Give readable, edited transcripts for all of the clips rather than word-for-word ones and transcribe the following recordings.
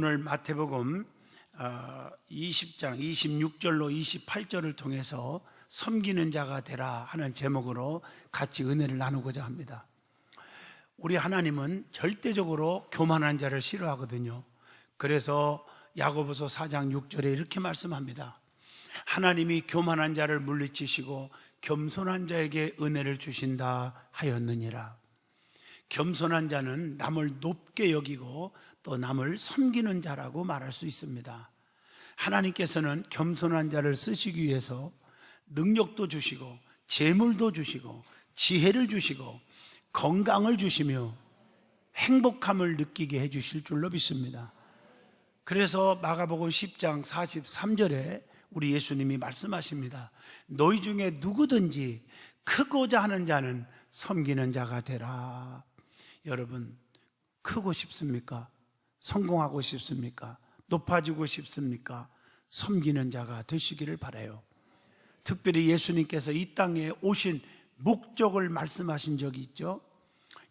오늘 마태복음 20장 26절로 28절을 통해서 섬기는 자가 되라 하는 제목으로 같이 은혜를 나누고자 합니다. 우리 하나님은 절대적으로 교만한 자를 싫어하거든요. 그래서 야고보서 4장 6절에 이렇게 말씀합니다. 하나님이 교만한 자를 물리치시고 겸손한 자에게 은혜를 주신다 하였느니라. 겸손한 자는 남을 높게 여기고 또 남을 섬기는 자라고 말할 수 있습니다. 하나님께서는 겸손한 자를 쓰시기 위해서 능력도 주시고 재물도 주시고 지혜를 주시고 건강을 주시며 행복함을 느끼게 해주실 줄로 믿습니다. 그래서 마가복음 10장 43절에 우리 예수님이 말씀하십니다. 너희 중에 누구든지 크고자 하는 자는 섬기는 자가 되라. 여러분, 크고 싶습니까? 성공하고 싶습니까? 높아지고 싶습니까? 섬기는 자가 되시기를 바라요. 특별히 예수님께서 이 땅에 오신 목적을 말씀하신 적이 있죠.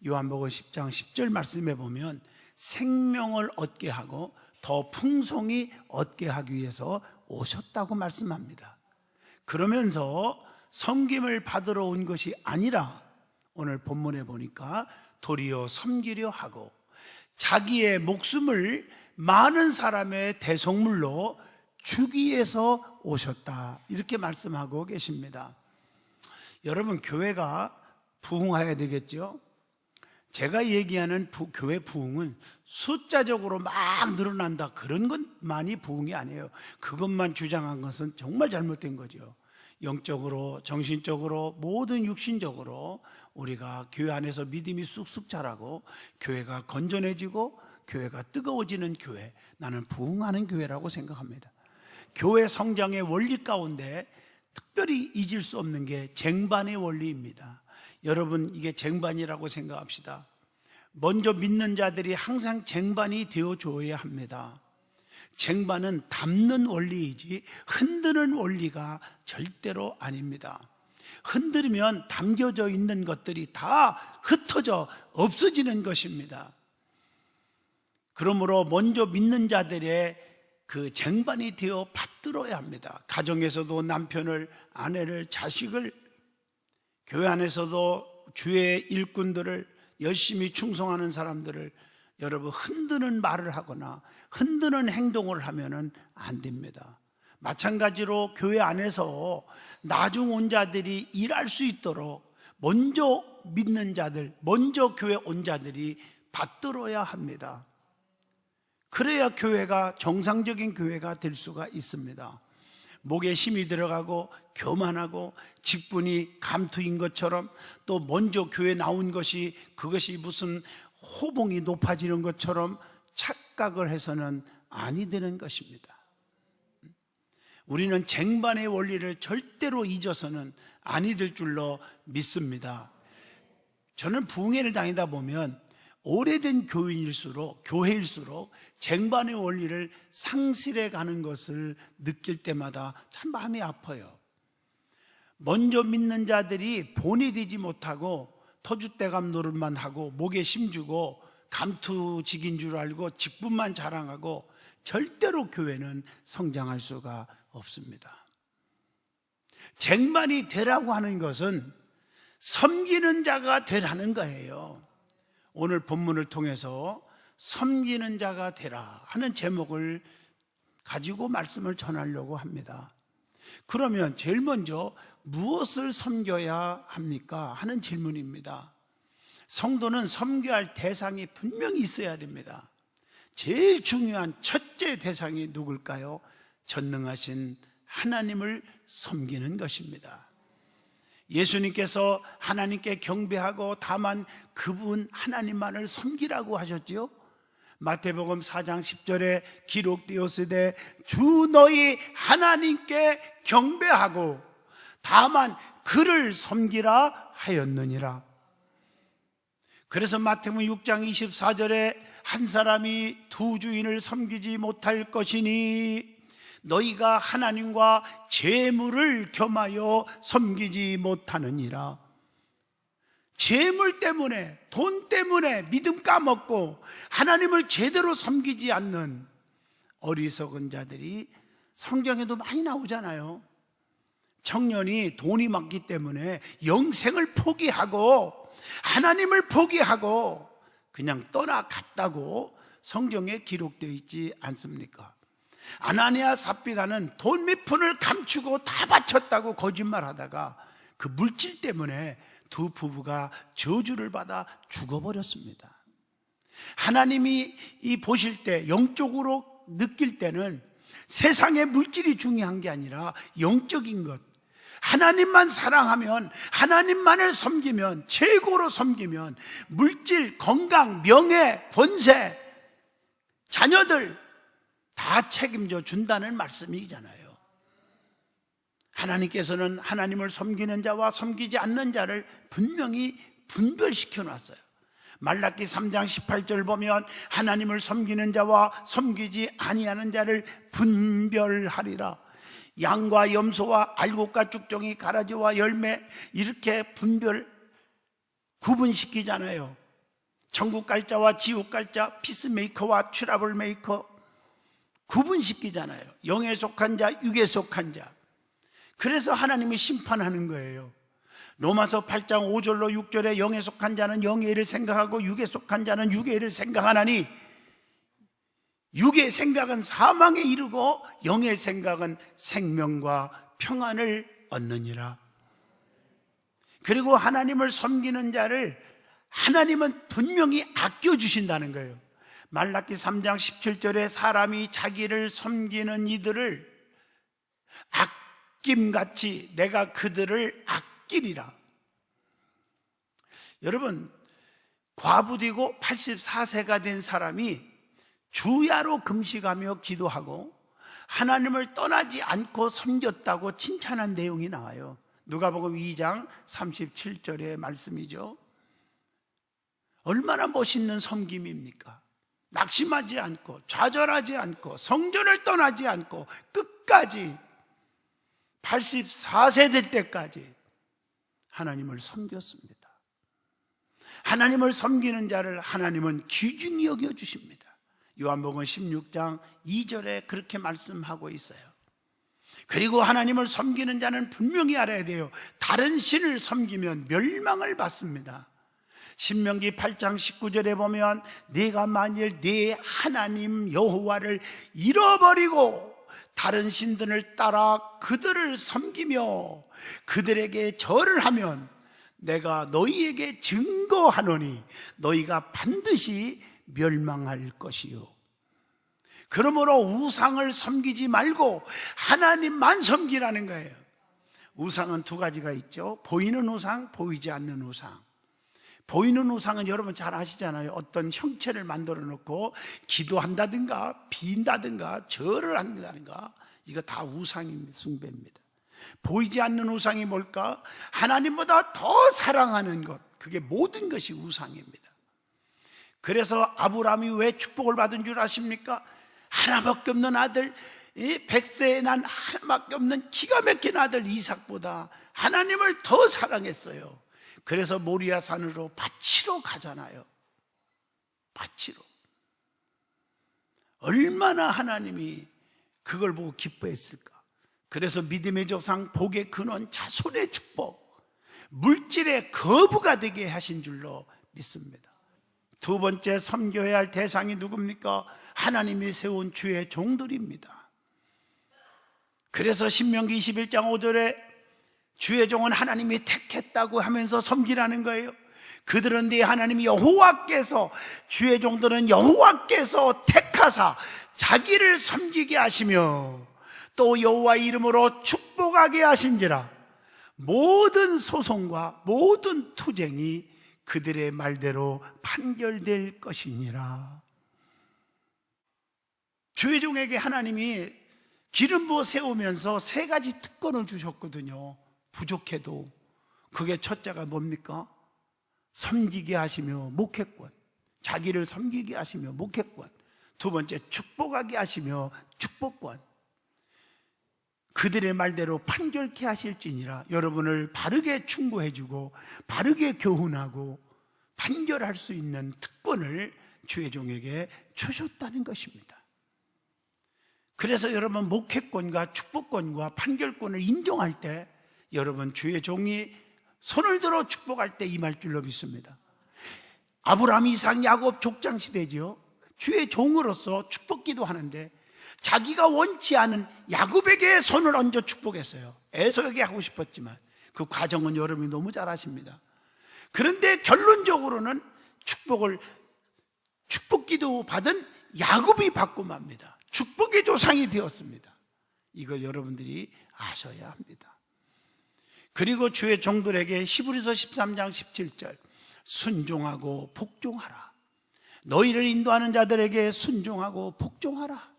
요한복음 10장 10절 말씀에 보면 생명을 얻게 하고 더 풍성히 얻게 하기 위해서 오셨다고 말씀합니다. 그러면서 섬김을 받으러 온 것이 아니라 오늘 본문에 보니까 도리어 섬기려 하고 자기의 목숨을 많은 사람의 대속물로 주기 위해서 오셨다, 이렇게 말씀하고 계십니다. 여러분, 교회가 부흥해야 되겠죠? 제가 얘기하는 교회 부흥은 숫자적으로 막 늘어난다, 그런 것만이 부흥이 아니에요. 그것만 주장한 것은 정말 잘못된 거죠. 영적으로, 정신적으로, 모든 육신적으로 우리가 교회 안에서 믿음이 쑥쑥 자라고 교회가 건전해지고 교회가 뜨거워지는 교회, 나는 부흥하는 교회라고 생각합니다. 교회 성장의 원리 가운데 특별히 잊을 수 없는 게 쟁반의 원리입니다. 여러분, 이게 쟁반이라고 생각합시다. 먼저 믿는 자들이 항상 쟁반이 되어줘야 합니다. 쟁반은 담는 원리이지 흔드는 원리가 절대로 아닙니다. 흔들면 담겨져 있는 것들이 다 흩어져 없어지는 것입니다. 그러므로 먼저 믿는 자들의 그 쟁반이 되어 받들어야 합니다. 가정에서도 남편을, 아내를, 자식을, 교회 안에서도 주의 일꾼들을, 열심히 충성하는 사람들을 여러분 흔드는 말을 하거나 흔드는 행동을 하면은 안 됩니다. 마찬가지로 교회 안에서 나중 온 자들이 일할 수 있도록 먼저 믿는 자들, 먼저 교회 온 자들이 받들어야 합니다. 그래야 교회가 정상적인 교회가 될 수가 있습니다. 목에 힘이 들어가고 교만하고 직분이 감투인 것처럼 또 먼저 교회 나온 것이 그것이 무슨 호봉이 높아지는 것처럼 착각을 해서는 아니 되는 것입니다. 우리는 쟁반의 원리를 절대로 잊어서는 아니 될 줄로 믿습니다. 저는 부흥회를 다니다 보면 오래된 교회일수록 쟁반의 원리를 상실해 가는 것을 느낄 때마다 참 마음이 아파요. 먼저 믿는 자들이 본이 되지 못하고 터줏대감 노릇만 하고 목에 힘주고 감투직인 줄 알고 직분만 자랑하고 절대로 교회는 성장할 수가 없습니다. 쟁반이 되라고 하는 것은 섬기는 자가 되라는 거예요. 오늘 본문을 통해서 섬기는 자가 되라 하는 제목을 가지고 말씀을 전하려고 합니다. 그러면 제일 먼저 무엇을 섬겨야 합니까? 하는 질문입니다. 성도는 섬겨야 할 대상이 분명히 있어야 됩니다. 제일 중요한 첫째 대상이 누굴까요? 전능하신 하나님을 섬기는 것입니다. 예수님께서 하나님께 경배하고 다만 그분 하나님만을 섬기라고 하셨지요. 마태복음 4장 10절에 기록되었으되 주 너희 하나님께 경배하고 다만 그를 섬기라 하였느니라. 그래서 마태복음 6장 24절에 한 사람이 두 주인을 섬기지 못할 것이니 너희가 하나님과 재물을 겸하여 섬기지 못하느니라. 재물 때문에, 돈 때문에 믿음 까먹고 하나님을 제대로 섬기지 않는 어리석은 자들이 성경에도 많이 나오잖아요. 청년이 돈이 많기 때문에 영생을 포기하고 하나님을 포기하고 그냥 떠나갔다고 성경에 기록되어 있지 않습니까? 아나니아 삽비라는 돈 몇 푼을 감추고 다 바쳤다고 거짓말하다가 그 물질 때문에 두 부부가 저주를 받아 죽어버렸습니다. 하나님이 보실 때, 영적으로 느낄 때는 세상의 물질이 중요한 게 아니라 영적인 것, 하나님만 사랑하면, 하나님만을 섬기면, 최고로 섬기면 물질, 건강, 명예, 권세, 자녀들 다 책임져 준다는 말씀이잖아요. 하나님께서는 하나님을 섬기는 자와 섬기지 않는 자를 분명히 분별시켜 놨어요. 말라기 3장 18절 보면 하나님을 섬기는 자와 섬기지 아니하는 자를 분별하리라. 양과 염소와 알곡과 쭉정이, 가라지와 열매, 이렇게 구분시키잖아요. 천국 갈 자와 지옥 갈 자, 피스메이커와 트러블 메이커 구분시키잖아요. 영에 속한 자, 육에 속한 자. 그래서 하나님이 심판하는 거예요. 로마서 8장 5절로 6절에 영에 속한 자는 영의 일을 생각하고 육에 속한 자는 육의 일을 생각하나니 육의 생각은 사망에 이르고 영의 생각은 생명과 평안을 얻느니라. 그리고 하나님을 섬기는 자를 하나님은 분명히 아껴주신다는 거예요. 말라기 3장 17절에 사람이 자기를 섬기는 이들을 아낌같이 내가 그들을 아끼리라. 여러분, 과부되고 84세가 된 사람이 주야로 금식하며 기도하고 하나님을 떠나지 않고 섬겼다고 칭찬한 내용이 나와요. 누가복음 2장 37절의 말씀이죠. 얼마나 멋있는 섬김입니까? 낙심하지 않고 좌절하지 않고 성전을 떠나지 않고 끝까지 84세 될 때까지 하나님을 섬겼습니다. 하나님을 섬기는 자를 하나님은 귀중히 여겨주십니다. 요한복음 16장 2절에 그렇게 말씀하고 있어요. 그리고 하나님을 섬기는 자는 분명히 알아야 돼요. 다른 신을 섬기면 멸망을 받습니다. 신명기 8장 19절에 보면 네가 만일 네 하나님 여호와를 잃어버리고 다른 신들을 따라 그들을 섬기며 그들에게 절을 하면 내가 너희에게 증거하노니 너희가 반드시 멸망할 것이요. 그러므로 우상을 섬기지 말고 하나님만 섬기라는 거예요. 우상은 두 가지가 있죠. 보이는 우상, 보이지 않는 우상. 보이는 우상은 여러분 잘 아시잖아요. 어떤 형체를 만들어 놓고 기도한다든가 빈다든가 절을 한다든가, 이거 다 우상입니다. 숭배입니다. 보이지 않는 우상이 뭘까? 하나님보다 더 사랑하는 것, 그게 모든 것이 우상입니다. 그래서 아브라함이 왜 축복을 받은 줄 아십니까? 하나밖에 없는 아들, 100세에 난 하나밖에 없는 기가 막힌 아들 이삭보다 하나님을 더 사랑했어요. 그래서 모리아 산으로 바치러 가잖아요. 바치러. 얼마나 하나님이 그걸 보고 기뻐했을까? 그래서 믿음의 조상, 복의 근원, 자손의 축복, 물질의 거부가 되게 하신 줄로 믿습니다. 두 번째 섬겨야 할 대상이 누굽니까? 하나님이 세운 주의 종들입니다. 그래서 신명기 21장 5절에 주의 종은 하나님이 택했다고 하면서 섬기라는 거예요. 그들은 네 하나님 여호와께서, 주의 종들은 여호와께서 택하사 자기를 섬기게 하시며 또 여호와의 이름으로 축복하게 하신지라. 모든 소송과 모든 투쟁이 그들의 말대로 판결될 것이니라. 주의 종에게 하나님이 기름 부어 세우면서 세 가지 특권을 주셨거든요. 부족해도. 그게 첫째가 뭡니까? 섬기게 하시며 목회권, 자기를 섬기게 하시며 목회권. 두 번째, 축복하게 하시며 축복권. 그들의 말대로 판결케 하실지니라. 여러분을 바르게 충고해주고 바르게 교훈하고 판결할 수 있는 특권을 주의 종에게 주셨다는 것입니다. 그래서 여러분 목회권과 축복권과 판결권을 인정할 때 여러분 주의 종이 손을 들어 축복할 때 임할 줄로 믿습니다. 아브라함, 이삭, 야곱 족장 시대지요. 주의 종으로서 축복기도 하는데 자기가 원치 않은 야곱에게 손을 얹어 축복했어요. 에서에게 하고 싶었지만 그 과정은 여러분이 너무 잘 아십니다. 그런데 결론적으로는 축복기도 받은 야곱이 받고 맙니다. 축복의 조상이 되었습니다. 이걸 여러분들이 아셔야 합니다. 그리고 주의 종들에게 히브리서 13장 17절 순종하고 복종하라. 너희를 인도하는 자들에게 순종하고 복종하라.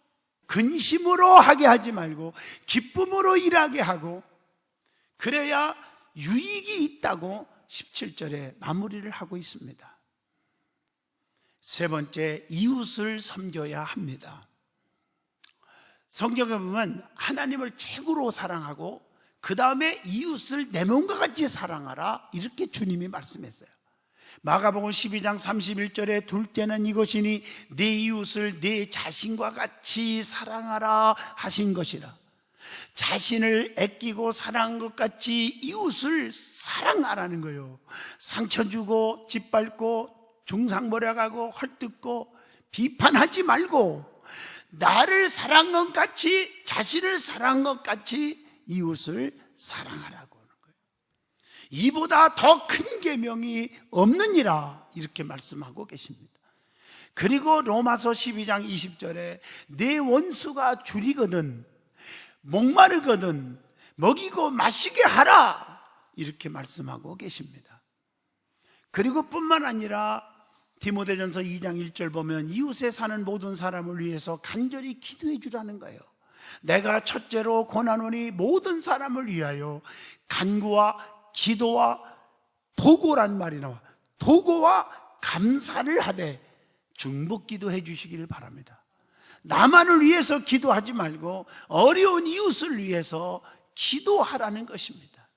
근심으로 하게 하지 말고 기쁨으로 일하게 하고 그래야 유익이 있다고 17절에 마무리를 하고 있습니다. 세 번째, 이웃을 섬겨야 합니다. 성경에 보면 하나님을 최고로 사랑하고 그 다음에 이웃을 내 몸과 같이 사랑하라 이렇게 주님이 말씀했어요. 마가복음 12장 31절에 둘째는 이것이니 내 이웃을 내 자신과 같이 사랑하라 하신 것이라. 자신을 아끼고 사랑한 것 같이 이웃을 사랑하라는 거예요. 상처 주고 짓밟고 중상모략하고 헐뜯고 비판하지 말고 나를 사랑한 것 같이 자신을 사랑한 것 같이 이웃을 사랑하라고 하는 거예요. 이보다 더 큰 계명이 없느니라 이렇게 말씀하고 계십니다. 그리고 로마서 12장 20절에 내 원수가 줄이거든 목마르거든 먹이고 마시게 하라 이렇게 말씀하고 계십니다. 그리고 뿐만 아니라 디모데전서 2장 1절 보면 이웃에 사는 모든 사람을 위해서 간절히 기도해 주라는 거예요. 내가 첫째로 권하노니 모든 사람을 위하여 간구와 기도와 도고란 말이 나와 도고와 감사를 하되 중복 기도해 주시기를 바랍니다. 나만을 위해서 기도하지 말고 어려운 이웃을 위해서 기도하라는 것입니다.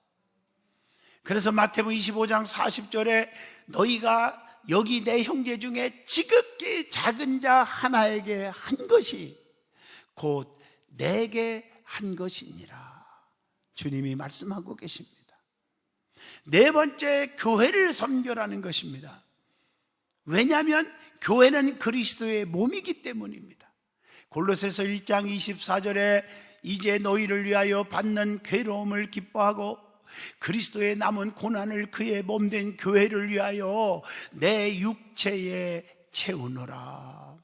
그래서 마태복음 25장 40절에 너희가 여기 내 형제 중에 지극히 작은 자 하나에게 한 것이 곧 내게 한 것이니라 주님이 말씀하고 계십니다. 네 번째, 교회를 섬겨라는 것입니다. 왜냐하면 교회는 그리스도의 몸이기 때문입니다. 골로새서 1장 24절에 이제 너희를 위하여 받는 괴로움을 기뻐하고 그리스도의 남은 고난을 그의 몸된 교회를 위하여 내 육체에 채우노라.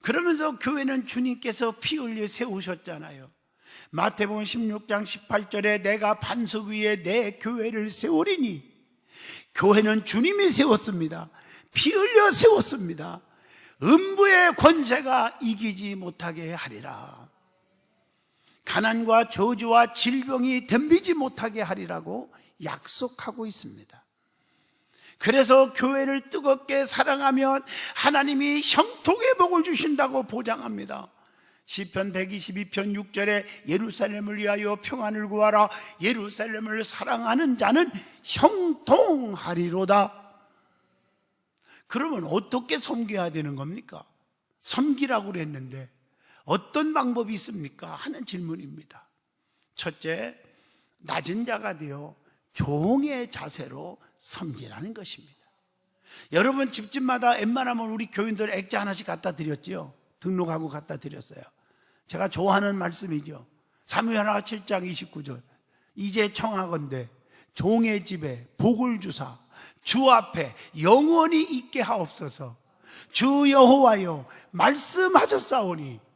그러면서 교회는 주님께서 피 흘려 세우셨잖아요. 마태복음 16장 18절에 내가 반석 위에 내 교회를 세우리니 교회는 주님이 세웠습니다. 피 흘려 세웠습니다. 음부의 권세가 이기지 못하게 하리라. 가난과 저주와 질병이 덤비지 못하게 하리라고 약속하고 있습니다. 그래서 교회를 뜨겁게 사랑하면 하나님이 형통의 복을 주신다고 보장합니다. 시편 122편 6절에 예루살렘을 위하여 평안을 구하라. 예루살렘을 사랑하는 자는 형통하리로다. 그러면 어떻게 섬겨야 되는 겁니까? 섬기라고 그랬는데 어떤 방법이 있습니까? 하는 질문입니다. 첫째, 낮은 자가 되어 종의 자세로 섬기라는 것입니다. 여러분 집집마다 웬만하면 우리 교인들 액자 하나씩 갖다 드렸지요. 등록하고 갖다 드렸어요. 제가 좋아하는 말씀이죠. 사무엘하 7장 29절 이제 청하건대 종의 집에 복을 주사 주 앞에 영원히 있게 하옵소서. 주 여호와여 말씀하셨사오니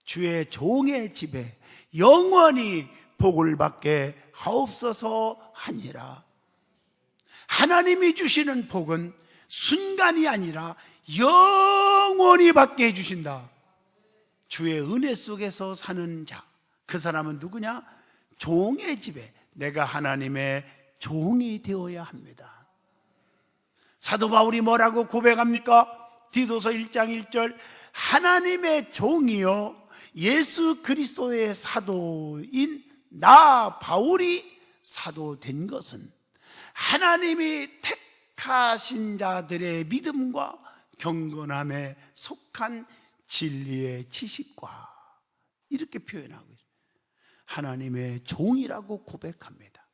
주의 종의 집에 영원히 복을 받게 하옵소서 하니라. 하나님이 주시는 복은 순간이 아니라 영원히 받게 해주신다. 주의 은혜 속에서 사는 자, 그 사람은 누구냐? 종의 집에 내가 하나님의 종이 되어야 합니다. 사도 바울이 뭐라고 고백합니까? 디도서 1장 1절 하나님의 종이요 예수 그리스도의 사도인 나 바울이 사도된 것은 하나님이 택하신 자들의 믿음과 경건함에 속한 진리의 지식과 이렇게 표현하고 있어요. 하나님의 종이라고 고백합니다.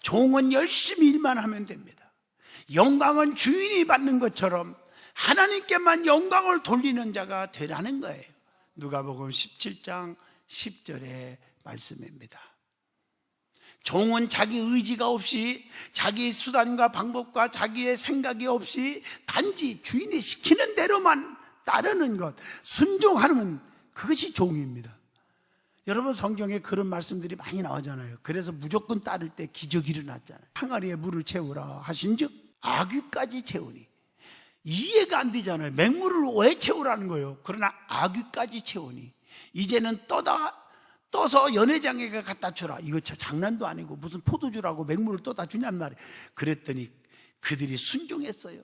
종은 열심히 일만 하면 됩니다. 영광은 주인이 받는 것처럼 하나님께만 영광을 돌리는 자가 되라는 거예요. 누가복음 17장 10절의 말씀입니다. 종은 자기 의지가 없이, 자기 수단과 방법과 자기의 생각이 없이 단지 주인이 시키는 대로만 따르는 것, 순종하는 그것이 종입니다. 여러분, 성경에 그런 말씀들이 많이 나오잖아요. 그래서 무조건 따를 때 기적이 일어났잖아요. 항아리에 물을 채우라 하신즉 아귀까지 채우니. 이해가 안 되잖아요. 맹물을 왜 채우라는 거예요? 그러나 아귀까지 채우니 이제는 떠서 연회장에게 갖다 주라. 이거 장난도 아니고 무슨 포도주라고 맹물을 떠다 주냔 말이에요. 그랬더니 그들이 순종했어요.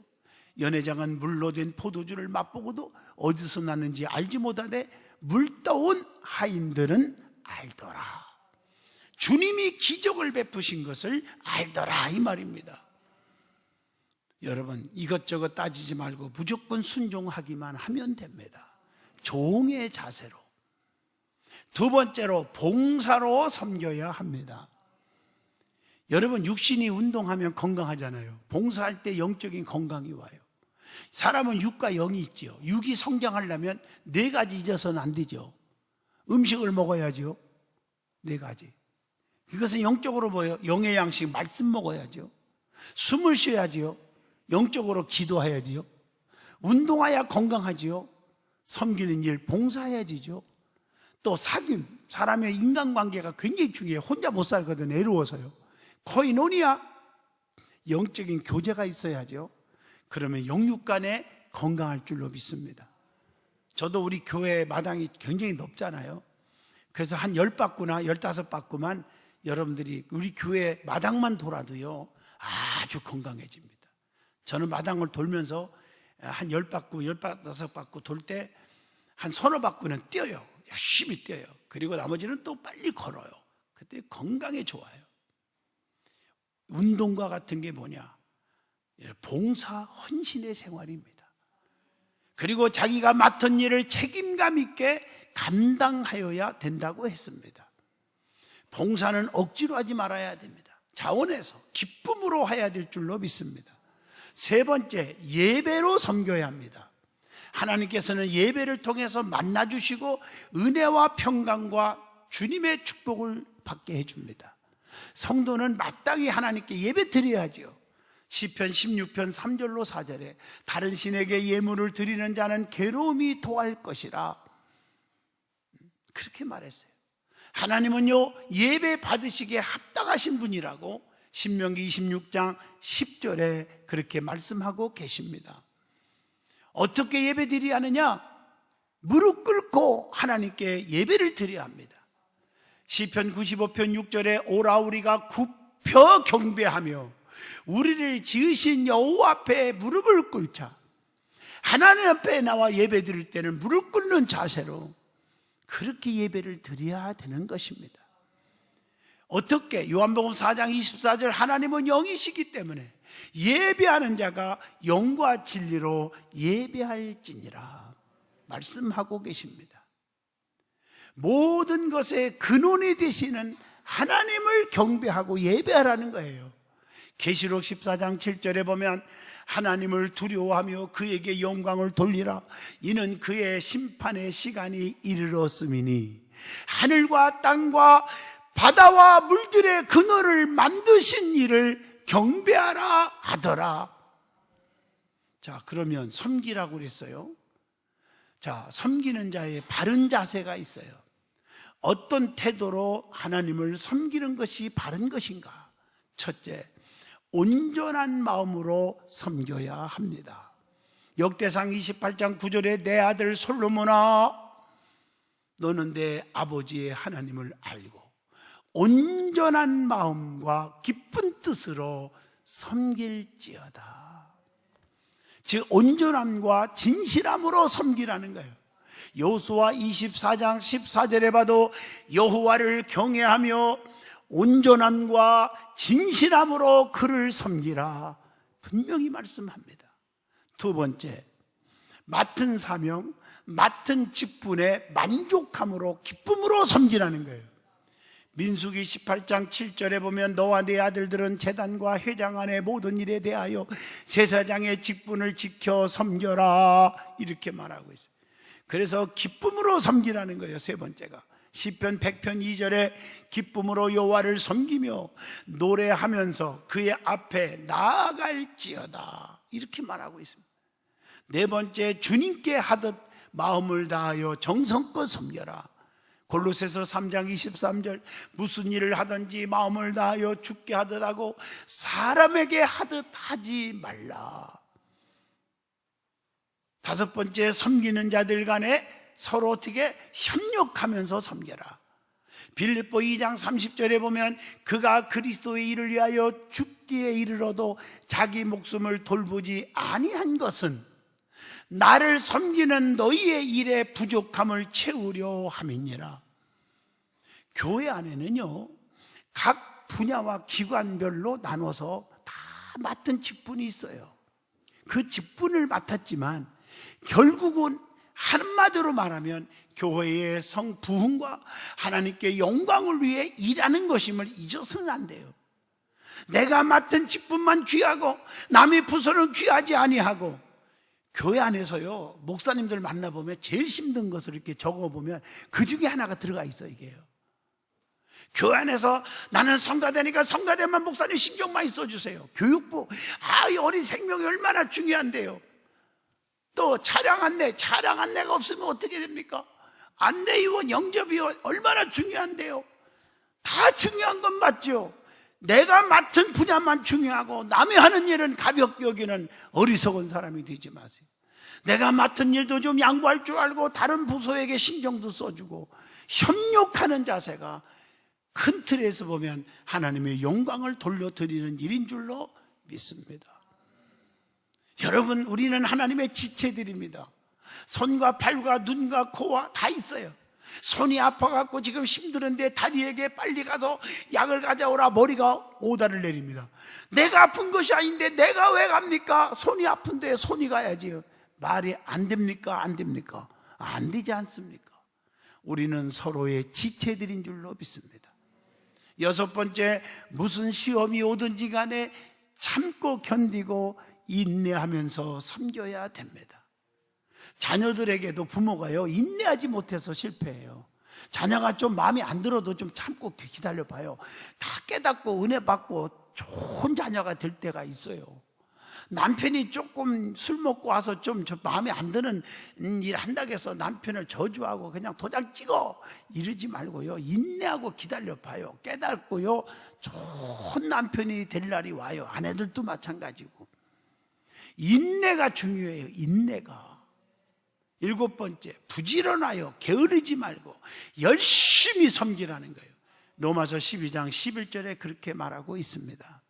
연회장은 물로 된 포도주를 맛보고도 어디서 났는지 알지 못하되 물떠온 하인들은 알더라. 주님이 기적을 베푸신 것을 알더라, 이 말입니다. 여러분, 이것저것 따지지 말고 무조건 순종하기만 하면 됩니다. 종의 자세로. 두 번째로 봉사로 섬겨야 합니다. 여러분, 육신이 운동하면 건강하잖아요. 봉사할 때 영적인 건강이 와요. 사람은 육과 영이 있죠. 육이 성장하려면 4가지 잊어서는 안 되죠. 음식을 먹어야죠. 4가지. 이것은 영적으로 뭐예요? 영의 양식, 말씀 먹어야죠. 숨을 쉬어야지요. 영적으로 기도해야지요. 운동해야 건강하지요. 섬기는 일, 봉사해야지죠. 또 사귐, 사람의 인간관계가 굉장히 중요해요. 혼자 못 살거든, 애로워서요. 코이노니아, 영적인 교제가 있어야죠. 그러면 영육 간에 건강할 줄로 믿습니다. 저도 우리 교회 마당이 굉장히 높잖아요. 그래서 한 10바퀴나 15바퀴만 여러분들이 우리 교회 마당만 돌아도요 아주 건강해집니다. 저는 마당을 돌면서 한 10바퀴, 15바퀴 돌 때 한 서너 바퀴는 뛰어요. 열심히 뛰어요. 그리고 나머지는 또 빨리 걸어요. 그때 건강에 좋아요. 운동과 같은 게 뭐냐? 봉사, 헌신의 생활입니다. 그리고 자기가 맡은 일을 책임감 있게 감당하여야 된다고 했습니다. 봉사는 억지로 하지 말아야 됩니다. 자원해서 기쁨으로 해야 될 줄로 믿습니다. 세 번째, 예배로 섬겨야 합니다. 하나님께서는 예배를 통해서 만나주시고 은혜와 평강과 주님의 축복을 받게 해줍니다. 성도는 마땅히 하나님께 예배 드려야죠. 시편 16편 3절로 4절에 다른 신에게 예물을 드리는 자는 괴로움이 토할 것이라, 그렇게 말했어요. 하나님은요 예배 받으시기에 합당하신 분이라고 신명기 26장 10절에 그렇게 말씀하고 계십니다. 어떻게 예배 드려야 하느냐? 무릎 꿇고 하나님께 예배를 드려야 합니다. 시편 95편 6절에 오라 우리가 굽혀 경배하며 우리를 지으신 여호와 앞에 무릎을 꿇자. 하나님 앞에 나와 예배 드릴 때는 무릎 꿇는 자세로 그렇게 예배를 드려야 되는 것입니다. 어떻게? 요한복음 4장 24절 하나님은 영이시기 때문에 예배하는 자가 영과 진리로 예배할지니라 말씀하고 계십니다. 모든 것의 근원이 되시는 하나님을 경배하고 예배하라는 거예요. 계시록 14장 7절에 보면 하나님을 두려워하며 그에게 영광을 돌리라. 이는 그의 심판의 시간이 이르렀음이니 하늘과 땅과 바다와 물들의 근원을 만드신 이를 경배하라 하더라. 자, 그러면 섬기라고 그랬어요. 자, 섬기는 자의 바른 자세가 있어요. 어떤 태도로 하나님을 섬기는 것이 바른 것인가? 첫째, 온전한 마음으로 섬겨야 합니다. 역대상 28장 9절에 내 아들 솔로몬아 너는 내 아버지의 하나님을 알고 온전한 마음과 기쁜 뜻으로 섬길지어다. 즉 온전함과 진실함으로 섬기라는 거예요. 여호수아 24장 14절에 봐도 여호와를 경외하며 온전함과 진실함으로 그를 섬기라 분명히 말씀합니다. 두 번째, 맡은 사명, 맡은 직분에 만족함으로 기쁨으로 섬기라는 거예요. 민수기 18장 7절에 보면 너와 네 아들들은 제단과 회장 안의 모든 일에 대하여 제사장의 직분을 지켜 섬겨라, 이렇게 말하고 있어요. 그래서 기쁨으로 섬기라는 거예요. 세 번째가 시편 100편 2절에 기쁨으로 여호와를 섬기며 노래하면서 그의 앞에 나아갈지어다, 이렇게 말하고 있습니다. 네 번째, 주님께 하듯 마음을 다하여 정성껏 섬겨라. 골로새서 3장 23절 무슨 일을 하든지 마음을 다하여 주께 하듯 하고 사람에게 하듯 하지 말라. 다섯 번째, 섬기는 자들 간에 서로 어떻게 협력하면서 섬겨라. 빌립보 2장 30절에 보면 그가 그리스도의 일을 위하여 죽기에 이르러도 자기 목숨을 돌보지 아니한 것은 나를 섬기는 너희의 일의 부족함을 채우려 함이니라. 교회 안에는요, 각 분야와 기관별로 나눠서 다 맡은 직분이 있어요. 그 직분을 맡았지만 결국은 한마디로 말하면 교회의 성부흥과 하나님께 영광을 위해 일하는 것임을 잊어서는 안 돼요. 내가 맡은 직분만 귀하고 남의 부서는 귀하지 아니하고, 교회 안에서요, 목사님들 만나보면 제일 힘든 것을 이렇게 적어보면 그 중에 하나가 들어가 있어. 이게요, 교회 안에서 나는 성가대니까 성가대만 목사님 신경 많이 써주세요. 교육부, 이 어린 생명이 얼마나 중요한데요. 또 차량 안내가 없으면 어떻게 됩니까? 안내위원, 영접위원 얼마나 중요한데요. 다 중요한 건 맞죠. 내가 맡은 분야만 중요하고 남이 하는 일은 가볍게 여기는 어리석은 사람이 되지 마세요. 내가 맡은 일도 좀 양보할 줄 알고 다른 부서에게 신경도 써주고 협력하는 자세가 큰 틀에서 보면 하나님의 영광을 돌려드리는 일인 줄로 믿습니다. 여러분, 우리는 하나님의 지체들입니다. 손과 발과 눈과 코와 다 있어요. 손이 아파갖고 지금 힘드는데 다리에게 빨리 가서 약을 가져오라, 머리가 오다를 내립니다. 내가 아픈 것이 아닌데 내가 왜 갑니까? 손이 아픈데 손이 가야지. 말이 안 됩니까? 안 됩니까? 안 되지 않습니까? 우리는 서로의 지체들인 줄로 믿습니다. 여섯 번째, 무슨 시험이 오든지 간에 참고 견디고 인내하면서 섬겨야 됩니다. 자녀들에게도 부모가요, 인내하지 못해서 실패해요. 자녀가 좀 마음에 안 들어도 좀 참고 기다려봐요. 다 깨닫고 은혜 받고 좋은 자녀가 될 때가 있어요. 남편이 조금 술 먹고 와서 좀 마음에 안 드는 일 한다고 해서 남편을 저주하고 그냥 도장 찍어 이러지 말고요, 인내하고 기다려봐요. 깨닫고요, 좋은 남편이 될 날이 와요. 아내들도 마찬가지고. 인내가 중요해요. 인내가. 일곱 번째, 부지런하여 게으르지 말고 열심히 섬기라는 거예요. 로마서 12장 11절에 그렇게 말하고 있습니다.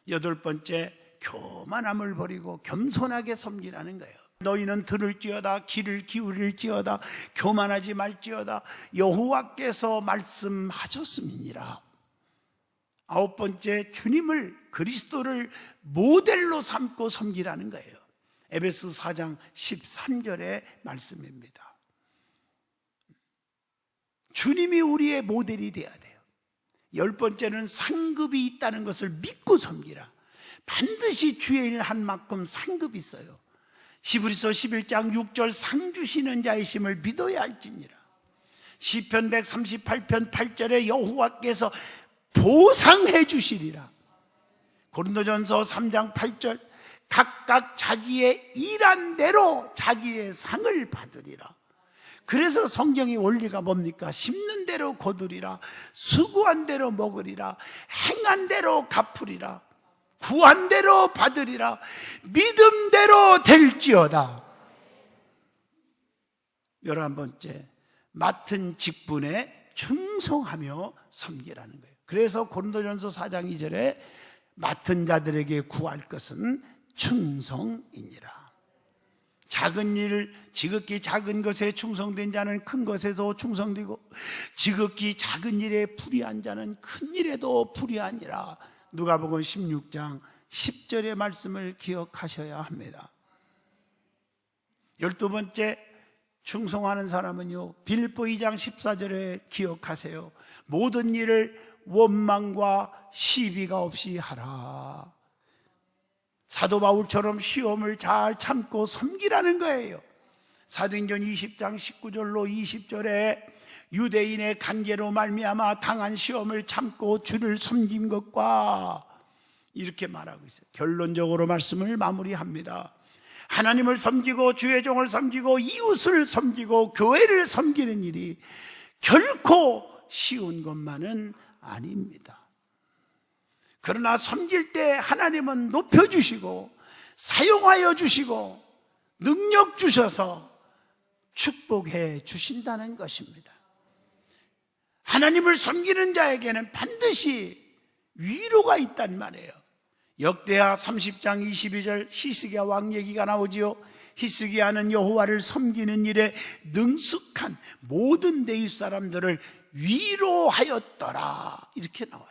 여덟 번째, 교만함을 버리고 겸손하게 섬기라는 거예요. 너희는 들을지어다 귀를 기울일지어다 교만하지 말지어다 여호와께서 말씀하셨음이니라. 아홉 번째, 주님을, 그리스도를 모델로 삼고 섬기라는 거예요. 에베소 4장 13절의 말씀입니다. 주님이 우리의 모델이 되어야 돼요. 열 번째는 상급이 있다는 것을 믿고 섬기라. 반드시 주의 일 한 만큼 상급이 있어요. 히브리서 11장 6절 상 주시는 자이심을 믿어야 할지니라. 시편 138편 8절에 여호와께서 보상해 주시리라. 고린도전서 3장 8절 각각 자기의 일한 대로 자기의 상을 받으리라. 그래서 성경의 원리가 뭡니까? 심는 대로 거두리라, 수고한 대로 먹으리라, 행한 대로 갚으리라, 구한 대로 받으리라, 믿음대로 될지어다. 11번째, 맡은 직분에 충성하며 섬기라는 거예요. 그래서 고린도전서 4장 2절에 맡은 자들에게 구할 것은 충성이니라. 작은 일, 지극히 작은 것에 충성된 자는 큰 것에도 충성되고 지극히 작은 일에 불의한 자는 큰 일에도 불의하니라. 누가복음 16장 10절의 말씀을 기억하셔야 합니다. 12번째, 충성하는 사람은요, 빌립보 2장 14절에 기억하세요. 모든 일을 원망과 시비가 없이 하라. 사도 바울처럼 시험을 잘 참고 섬기라는 거예요. 사도행전 20장 19절로 20절에 유대인의 관계로 말미암아 당한 시험을 참고 주를 섬긴 것과 이렇게 말하고 있어요. 결론적으로 말씀을 마무리합니다. 하나님을 섬기고 주의 종을 섬기고 이웃을 섬기고 교회를 섬기는 일이 결코 쉬운 것만은 아닙니다. 그러나 섬길 때 하나님은 높여주시고 사용하여 주시고 능력 주셔서 축복해 주신다는 것입니다. 하나님을 섬기는 자에게는 반드시 위로가 있단 말이에요. 역대하 30장 22절 히스기야 왕 얘기가 나오지요. 히스기야는 여호와를 섬기는 일에 능숙한 모든 내윗 사람들을 위로하였더라, 이렇게 나와요.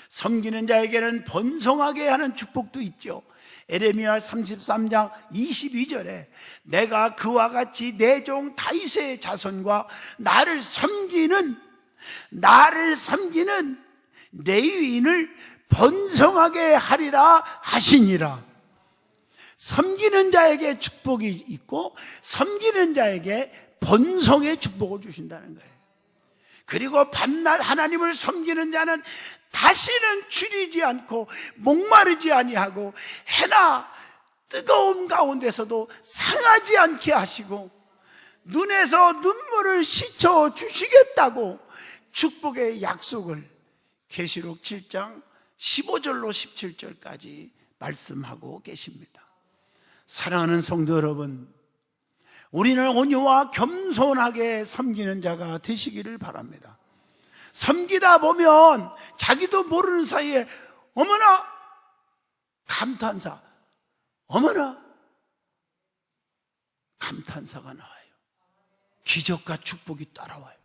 섬기는 자에게는 번성하게 하는 축복도 있죠. 에레미야 33장 22절에 내가 그와 같이 내 종 다윗의 자손과 나를 섬기는 레위인을 번성하게 하리라 하시니라. 섬기는 자에게 축복이 있고 섬기는 자에게 번성의 축복을 주신다는 거예요. 그리고 밤낮 하나님을 섬기는 자는 다시는 줄이지 않고 목마르지 아니하고 해나 뜨거운 가운데서도 상하지 않게 하시고 눈에서 눈물을 씻어 주시겠다고 축복의 약속을 계시록 7장 15절로 17절까지 말씀하고 계십니다. 사랑하는 성도 여러분, 우리는 온유와 겸손하게 섬기는 자가 되시기를 바랍니다. 섬기다 보면 자기도 모르는 사이에 어머나 감탄사, 어머나 감탄사가 나와요. 기적과 축복이 따라와요.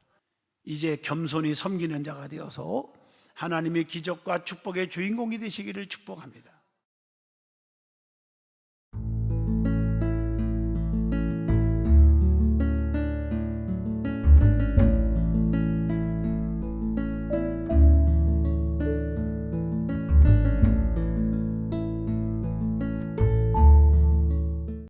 이제 겸손히 섬기는 자가 되어서 하나님의 기적과 축복의 주인공이 되시기를 축복합니다.